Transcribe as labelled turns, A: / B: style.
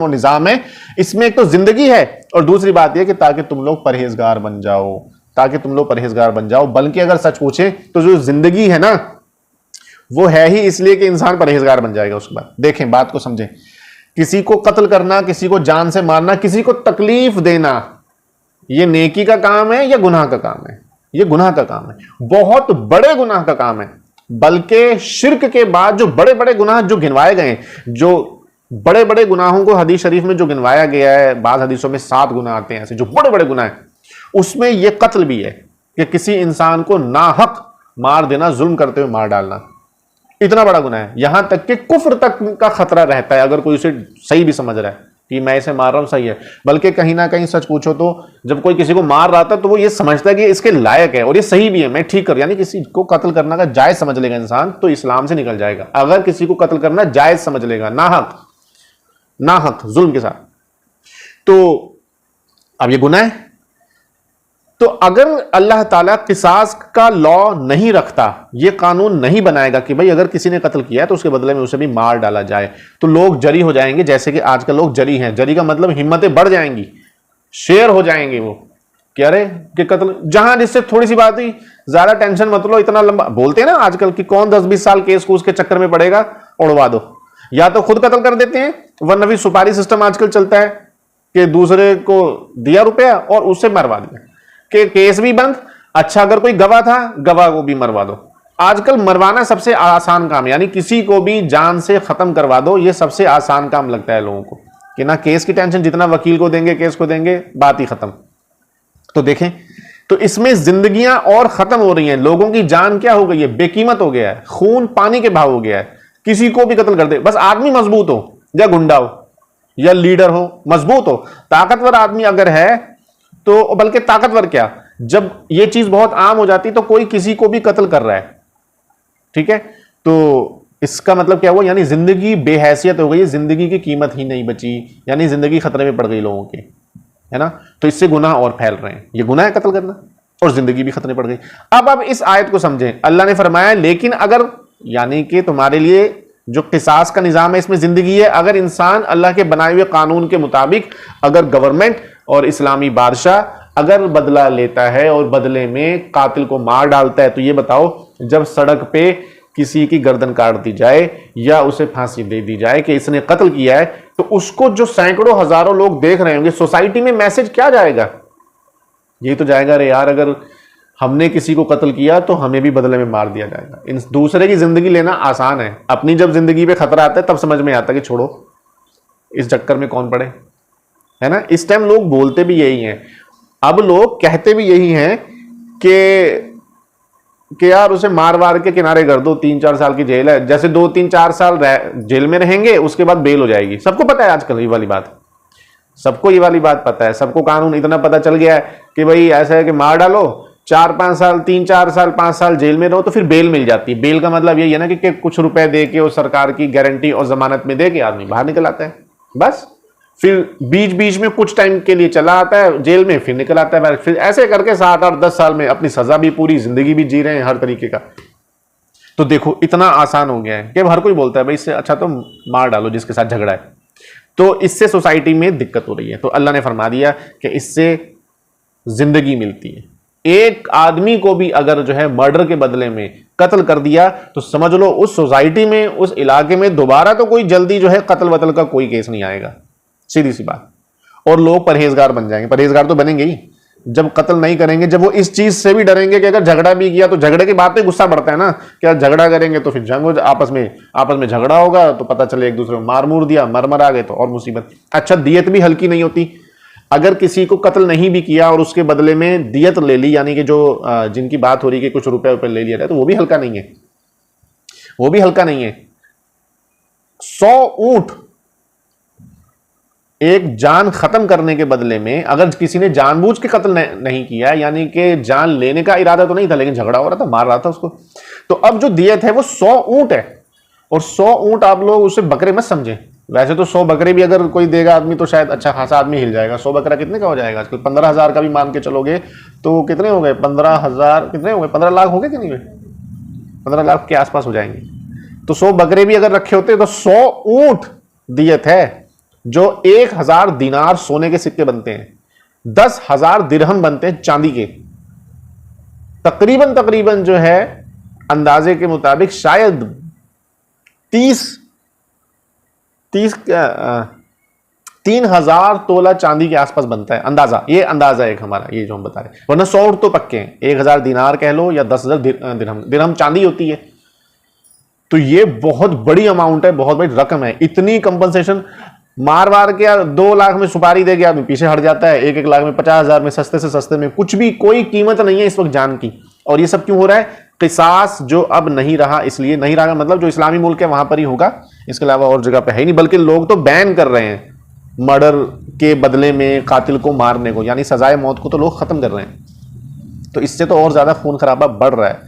A: निजाम है, इसमें एक तो जिंदगी है और दूसरी बात यह कि ताकि तुम लोग परहेजगार बन जाओ, ताकि तुम लोग परहेजगार बन जाओ। बल्कि अगर सच पूछे तो जो जिंदगी है ना वो है ही इसलिए कि इंसान परहेजगार बन जाएगा। उसके बाद देखें, बात को समझें, किसी को कत्ल करना, किसी को जान से मारना, किसी को तकलीफ देना, यह नेकी का काम है या गुनाह का काम है? यह गुनाह का काम है, बहुत बड़े गुनाह का काम है। बल्कि शिर्क के बाद जो बड़े बड़े गुनाह जो गिनवाए गए, जो बड़े बड़े गुनाहों को हदीस शरीफ में जो गिनवाया गया है, बाद हदीसों में 7 गुनाह आते हैं ऐसे जो बड़े बड़े गुनाह हैं, उसमें यह कत्ल भी है कि किसी इंसान को नाहक मार देना, जुल्म करते हुए मार डालना, इतना बड़ा गुनाह है। यहां तक कि कुफ्र तक का खतरा रहता है अगर कोई उसे सही भी समझ रहा है कि मैं इसे मार रहा हूं, सही है। बल्कि कहीं ना कहीं सच पूछो तो जब कोई किसी को मार रहा था तो वो ये समझता है कि इसके लायक है और ये सही भी है, मैं ठीक कर, यानी किसी को कत्ल करना का जायज समझ लेगा इंसान तो इस्लाम से निकल जाएगा। अगर किसी को कत्ल करना जायज समझ लेगा, नाहक जुल्म के साथ, तो अब ये गुनाह है। तो अगर अल्लाह ताला किसास का लॉ नहीं रखता, ये कानून नहीं बनाएगा कि भाई अगर किसी ने कत्ल किया है तो उसके बदले में उसे भी मार डाला जाए, तो लोग जरी हो जाएंगे। जैसे कि आजकल लोग जरी हैं, जरी का मतलब हिम्मतें बढ़ जाएंगी, शेर हो जाएंगे वो कि अरे कि कत्ल, जहां जिससे थोड़ी सी बात हुई ज्यादा टेंशन मत लो, इतना लंबा बोलते हैं ना आजकल कि कौन 10-20 साल केस कूस के चक्कर में पड़ेगा, उड़वा दो, या तो खुद कत्ल कर देते हैं, वरना भी सुपारी सिस्टम आजकल चलता है कि दूसरे को दिया रुपया और उससे मरवा दिया कि केस भी बंद। अच्छा, अगर कोई गवाह था, गवाह को भी मरवा दो। आजकल मरवाना सबसे आसान काम, यानी किसी को भी जान से खत्म करवा दो, ये सबसे आसान काम लगता है लोगों को कि ना केस की टेंशन, जितना वकील को देंगे, केस को देंगे, बात ही खत्म। तो देखें, तो इसमें जिंदगियां और खत्म हो रही हैं, लोगों की जान क्या हो गई है, बेकीमत हो गया है, खून पानी के भाव हो गया है। किसी को भी कत्ल कर दे, बस आदमी मजबूत हो या गुंडा हो या लीडर हो, मजबूत हो, ताकतवर आदमी अगर है तो, बल्कि ताकतवर क्या, जब ये चीज बहुत आम हो जाती तो कोई किसी को भी कत्ल कर रहा है, ठीक है, तो इसका मतलब क्या हुआ, यानी जिंदगी बेहैसियत हो गई, जिंदगी की कीमत ही नहीं बची, यानी जिंदगी खतरे में पड़ गई लोगों के, है ना। तो इससे गुनाह और फैल रहे हैं, ये गुनाह है कत्ल करना, और जिंदगी भी खतरे में पड़ गई। अब इस आयत को समझें, अल्लाह ने फरमाया लेकिन अगर, यानी कि तुम्हारे लिए जो किसास का निजाम है इसमें जिंदगी है, अगर इंसान अल्लाह के बनाए हुए कानून के मुताबिक, अगर गवर्नमेंट और इस्लामी बादशाह अगर बदला लेता है और बदले में कातिल को मार डालता है, तो ये बताओ, जब सड़क पे किसी की गर्दन काट दी जाए या उसे फांसी दे दी जाए कि इसने कत्ल किया है, तो उसको जो सैकड़ों हजारों लोग देख रहे होंगे, सोसाइटी में मैसेज क्या जाएगा? ये तो जाएगा, अरे यार अगर हमने किसी को कत्ल किया तो हमें भी बदले में मार दिया जाएगा। इन दूसरे की जिंदगी लेना आसान है, अपनी जब जिंदगी पे खतरा आता है तब समझ में आता है कि छोड़ो, इस चक्कर में कौन पड़े, है ना। इस टाइम लोग बोलते भी यही हैं, अब लोग कहते भी यही हैं कि यार उसे मार वार के किनारे कर दो, 3-4 साल की जेल है, जैसे 2-3-4 साल जेल में रहेंगे उसके बाद बेल हो जाएगी। सबको पता है आजकल ये वाली बात, सबको ये वाली बात पता है, सबको कानून इतना पता चल गया है कि भाई ऐसा है कि मार डालो, 4-5 साल, 3-4 साल, 5 साल जेल में रहो तो फिर बेल मिल जाती है। बेल का मतलब यही है ना कि कुछ रुपए दे के और सरकार की गारंटी और जमानत में दे के आदमी बाहर निकल आता है, बस। फिर बीच बीच में कुछ टाइम के लिए चला आता है जेल में, फिर निकल आता है, फिर ऐसे करके 7-8-10 साल में अपनी सजा भी, पूरी जिंदगी भी जी रहे हैं हर तरीके का। तो देखो इतना आसान हो गया है कि हर कोई बोलता है भाई इससे अच्छा तो मार डालो जिसके साथ झगड़ा है। तो इससे सोसाइटी में दिक्कत हो रही है, तो अल्लाह ने फरमा दिया कि इससे जिंदगी मिलती है। एक आदमी को भी अगर जो है मर्डर के बदले में कत्ल कर दिया तो समझ लो उस सोसाइटी में, उस इलाके में दोबारा तो कोई जल्दी जो है कत्ल वतल का कोई केस नहीं आएगा, सीधी सी बात। और लोग परहेजगार बन जाएंगे, परहेजगार तो बनेंगे ही जब कत्ल नहीं करेंगे, जब वो इस चीज से भी डरेंगे कि अगर झगड़ा भी किया तो झगड़े की बात पे गुस्सा बढ़ता है ना, क्या झगड़ा करेंगे तो फिर जंग हो, आपस में झगड़ा होगा तो पता चले एक दूसरे को मार मूर दिया, मर आ गए तो और मुसीबत। अच्छा, दियत भी हल्की नहीं होती, अगर किसी को कत्ल नहीं भी किया और उसके बदले में दियत ले ली, यानी कि जो जिनकी बात हो रही है कि कुछ रुपए ले लिया जाए, तो वो भी हल्का नहीं है, वो भी हल्का नहीं है। 100 ऊंट एक जान खत्म करने के बदले में, अगर किसी ने जानबूझ के कत्ल नहीं किया, यानी कि जान लेने का इरादा तो नहीं था लेकिन झगड़ा हो रहा था, मार रहा था उसको, तो अब जो दियत है वो 100 ऊंट है। और 100 ऊंट आप लोग उसे बकरे मत समझे, वैसे तो 100 बकरे भी अगर कोई देगा आदमी तो शायद अच्छा खासा आदमी हिल जाएगा। 100 बकरा कितने का हो जाएगा आजकल? 15,000 का भी मान के चलोगे तो कितने हो गए? 15,000 कितने हो गए? 15 लाख हो गए कि नहीं? 15 लाख के आसपास हो जाएंगे। तो 100 बकरे भी अगर रखे होते तो 100 ऊंट दियत है। जो 1000 दिनार सोने के सिक्के बनते हैं, 10,000 दिरहम बनते हैं चांदी के। तकरीबन तकरीबन जो है अंदाजे के मुताबिक शायद 3,000 तोला चांदी के आसपास बनता है, अंदाजा, ये अंदाजा है हमारा, ये जो हम बता रहे हैं। वरना 100 तो पक्के हैं, 1000 दिनार कह लो या 10,000 दिरहम, दिरहम चांदी होती है। तो ये बहुत बड़ी अमाउंट है, बहुत बड़ी रकम है। इतनी कंपनसेशन मार के 2 लाख में सुपारी दे गया, आदमी पीछे हट जाता है। 1-1 लाख में, 50,000 में, सस्ते से सस्ते में, कुछ भी कोई कीमत नहीं है इस वक्त जान की। और ये सब क्यों हो रहा है? किसास जो अब नहीं रहा, इसलिए नहीं रहा, मतलब जो इस्लामी मुल्क है वहां पर ही होगा, इसके अलावा और जगह पे है ही नहीं। बल्कि लोग तो बैन कर रहे हैं मर्डर के बदले में कातिल को मारने को, यानी सजाए मौत को तो लोग खत्म कर रहे हैं। तो इससे तो और ज्यादा खून खराबा बढ़ रहा है।